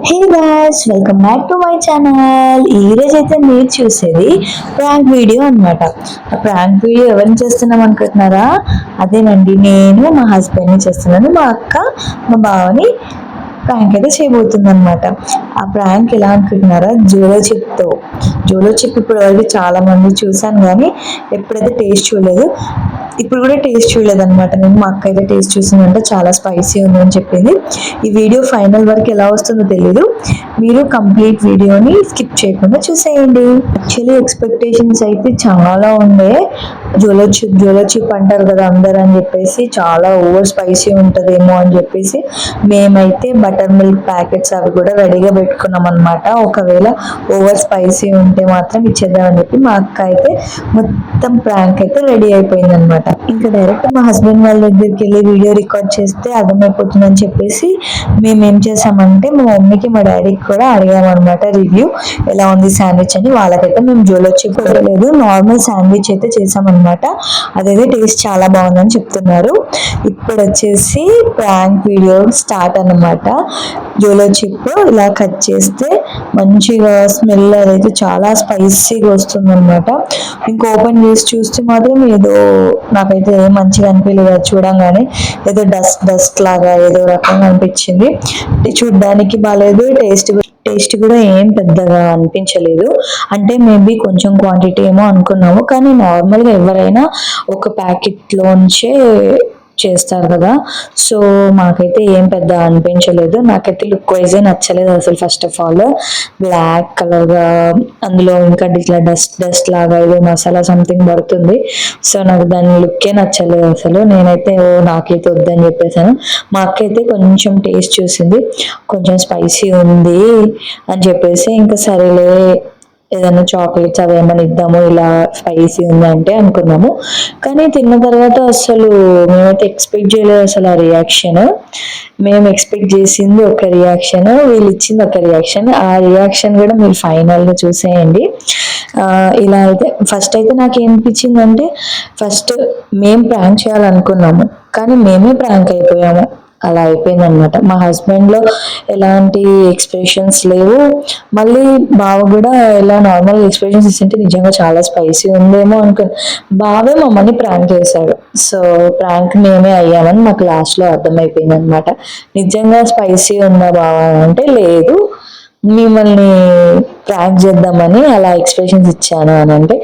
Hey guys, welcome back to my channel. ఈరోజు అయితే మీరు చూసేది ప్రాంక్ వీడియో అనమాట. ఆ ప్రాంక్ వీడియో ఎవరిని చేస్తున్నాం అనుకుంటున్నారా? అదేనండి, నేను మా హస్బెండ్ని చేస్తున్నాను. మా అక్క మా బావని ప్రాంక్ అయితే చేయబోతుంది అనమాట. ఆ ప్రాంక్ ఎలా అనుకుంటున్నారా? జోలో చిప్ ఇప్పుడు వరకు చాలా మంది చూసాను, కానీ ఎప్పుడైతే టేస్ట్ చూడలేదు. ఇప్పుడు కూడా టేస్ట్ చూడలేదు అనమాట. నేను మా అక్క అయితే టేస్ట్ చూసిందంటే చాలా స్పైసీ ఉంది అని చెప్పింది. ఈ వీడియో ఫైనల్ వరకు ఎలా వస్తుందో తెలీదు. మీరు కంప్లీట్ వీడియోని స్కిప్ చేయకుండా చూసేయండి. యాక్చువల్లీ ఎక్స్పెక్టేషన్స్ అయితే చాలా ఉండే. జోలో చిప్ అంటారు కదా అందరు అని చెప్పేసి, చాలా ఓవర్ స్పైసీ ఉంటుందేమో అని చెప్పేసి మేమైతే బటర్ మిల్క్ ప్యాకెట్స్ అవి కూడా రెడీగా పెట్టుకున్నాం అనమాట. ఒకవేళ ఓవర్ స్పైసీ ఉంటే మాత్రం ఇచ్చేద్దామని చెప్పి మా అక్క అయితే మొత్తం ప్రాంక్ అయితే రెడీ అయిపోయింది అనమాట. ఇంకా డైరెక్ట్ మా హస్బెండ్ వాళ్ళ దగ్గరికి వెళ్ళి వీడియో రికార్డ్ చేస్తే అర్థమైపోతుందని చెప్పేసి మేము ఏం చేసామంటే మా మమ్మీకి మా డాడీకి కూడా అడిగామన్నమాట రివ్యూ ఎలా ఉంది శాండ్విచ్ అని. వాళ్ళకైతే మేము జోలో చిప్ లేదు, నార్మల్ శాండ్విచ్ అయితే చేసామన్నమాట. అదైతే టేస్ట్ చాలా బాగుందని చెప్తున్నారు. ఇప్పుడు వచ్చేసి ప్రాంక్ వీడియో స్టార్ట్ అన్నమాట. జోలో చిప్ ఇలా కట్ చేస్తే మంచిగా స్మెల్ అదైతే చాలా స్పైసీగా వస్తుంది అనమాట. ఇంకా ఓపెన్ చేసి చూస్తే మాత్రం ఏదో నాకైతే ఏం మంచిగా అనిపించలేదు. చూడంగానే ఏదో డస్ట్ లాగా ఏదో రకంగా అనిపించింది. చూడ్డానికి బాగాలేదు, టేస్ట్ కూడా ఏం పెద్దగా అనిపించలేదు. అంటే మేబీ కొంచెం క్వాంటిటీ ఏమో అనుకున్నాము, కానీ నార్మల్గా ఎవరైనా ఒక ప్యాకెట్లోంచే చేస్తారు కదా. సో మాకైతే ఏం పెద్ద అనిపించలేదు. నాకైతే లుక్ వైజే నచ్చలేదు అసలు. ఫస్ట్ ఆఫ్ ఆల్ బ్లాక్ కలర్గా, అందులో ఇంకా ఇట్లా డస్ట్ లాగా ఏదో మసాలా సంథింగ్ పడుతుంది. సో నాకు దాని లుక్కే నచ్చలేదు అసలు. నేనైతే నాకైతే వద్దని చెప్పేసాను. మా అక్క అయితే కొంచెం టేస్ట్ చూసింది, కొంచెం స్పైసీ ఉంది అని చెప్పేసి ఇంకా సరేలే ఏదైనా చాక్లెట్స్ అవి ఏమైనా ఇద్దాము, ఇలా స్పైసీ ఉందంటే అనుకున్నాము. కానీ తిన్న తర్వాత అసలు మేమైతే ఎక్స్పెక్ట్ చేయలేదు అసలు ఆ రియాక్షన్. మేము ఎక్స్పెక్ట్ చేసింది ఒక రియాక్షన్, వీళ్ళు ఇచ్చింది ఒక రియాక్షన్. ఆ రియాక్షన్ కూడా మీరు ఫైనల్గా చూసేయండి. ఇలా అయితే ఫస్ట్ అయితే నాకు ఏమనిపించిందంటే, ఫస్ట్ మేము ప్రాంక్ చేయాలనుకున్నాము కానీ మేమే ప్రాంక్ అయిపోయాము. అలా అయిపోయింది అనమాట. మా హస్బెండ్లో ఎలాంటి ఎక్స్ప్రెషన్స్ లేవు. మళ్ళీ బావ కూడా ఎలా నార్మల్ ఎక్స్ప్రెషన్స్ ఇస్తుంటే నిజంగా చాలా స్పైసీ ఉందేమో అనుకుని బావే మమ్మల్ని ప్రాంక్ చేశాడు. సో ప్రాంక్ మేమే అయ్యామని మాకు లాస్ట్లో అర్థమైపోయింది అనమాట. నిజంగా స్పైసీ ఉందా బావ అంటే లేదు, మిమ్మల్ని ప్రాంక్ చేద్దామని అలా ఎక్స్ప్రెషన్స్ ఇచ్చాను అని అంటే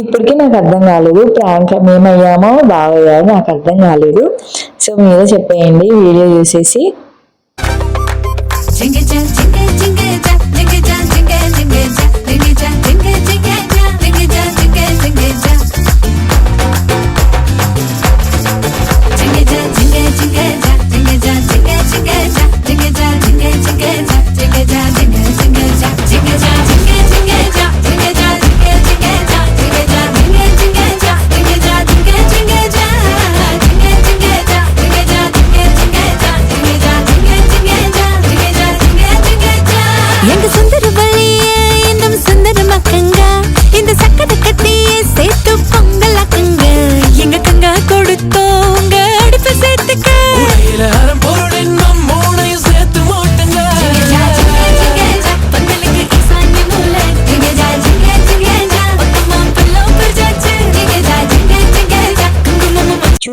ఇప్పటికీ నాకు అర్థం కాలేదు ప్రాంక్ మేమయ్యామో బావయ్యామో నాకు అర్థం కాలేదు. సో మీరే చెప్పేయండి వీడియో చూసేసి.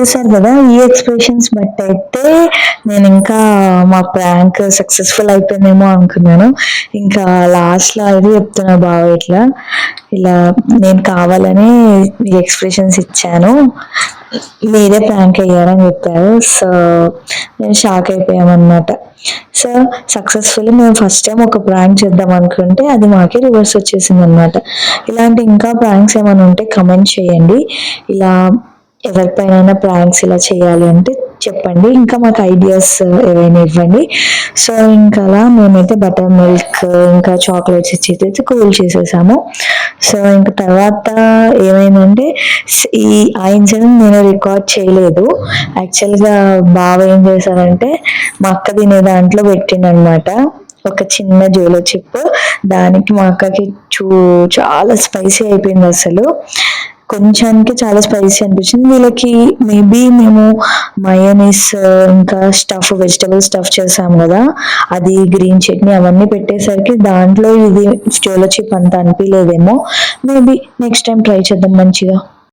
చూసారు కదా, ఈ ఎక్స్ప్రెషన్స్ బట్ అయితే నేను ఇంకా మా ప్రాంక్ సక్సెస్ఫుల్ అయిపోయిందేమో అనుకున్నాను. ఇంకా లాస్ట్లో అది చెప్తున్నా బావ ఇలా నేను కావాలని ఈ ఎక్స్ప్రెషన్స్ ఇచ్చాను, మీరే ప్రాంక్ అయ్యారని చెప్పారు. సో నేను షాక్ అయిపోయామన్నమాట. సో సక్సెస్ఫుల్లీ మేము ఫస్ట్ టైం ఒక ప్రాంక్ చేద్దాం అనుకుంటే అది మాకే రివర్స్ వచ్చేసింది అనమాట. ఇలాంటి ఇంకా ప్రాంక్స్ ఏమైనా ఉంటే కమెంట్ చేయండి. ఇలా ఎవరిపైన ప్రాంక్స్ ఇలా చేయాలి అంటే చెప్పండి, ఇంకా మాకు ఐడియాస్ ఏవైనా ఇవ్వండి. సో ఇంకా అలా మేమైతే బటర్ మిల్క్ ఇంకా చాక్లెట్స్ ఇచ్చి అయితే కూల్ చేసేసాము. సో ఇంకా తర్వాత ఏమైందంటే ఆ ఇన్సిడెంట్ నేను రికార్డ్ చేయలేదు. యాక్చువల్గా బావ ఏం చేశారంటే మా అక్క తినే దాంట్లో పెట్టిండనమాట ఒక చిన్న జోలో చిప్. దానికి మా అక్కకి చాలా స్పైసీ అయిపోయింది అసలు. కొంచానికి చాలా స్పైసీ అనిపించింది. వీళ్ళకి మేబీ మేము మయోనీస్ ఇంకా వెజిటబుల్ స్టఫ్ చేసాం కదా, అది గ్రీన్ చట్నీ అవన్నీ పెట్టేసరికి దాంట్లో ఇది చోలో చిప్ అంత అనిపించలేదేమో. మేబీ నెక్స్ట్ టైం ట్రై చేద్దాం మంచిగా.